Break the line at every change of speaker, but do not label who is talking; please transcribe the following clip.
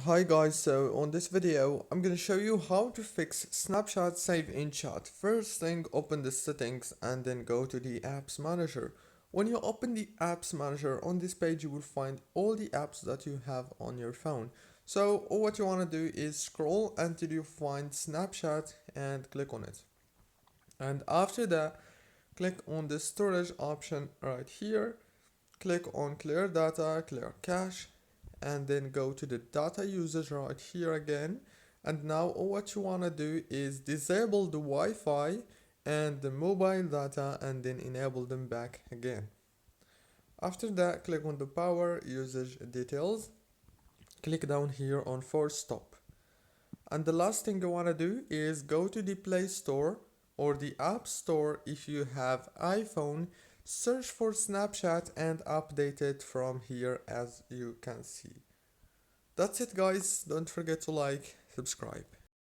Hi guys, so on this video I'm gonna show you how to fix Snapchat save in chat. First thing, open the settings and then go to the apps manager. When you open the apps manager on this page you will find all the apps that you have on your phone. So what you want to do is scroll until you find Snapchat and click on it. And after that, click on the storage option right here. Click on clear data, clear cache, and then go to the data usage right here again. And now what you want to do is disable the Wi-Fi and the mobile data and then enable them back again. After that, click on the power usage details. Click down here on force stop. And the last thing you want to do is go to the Play Store or the App Store if you have iPhone. Search for Snapchat and update it from here as you can see. That's it guys, don't forget to like, subscribe.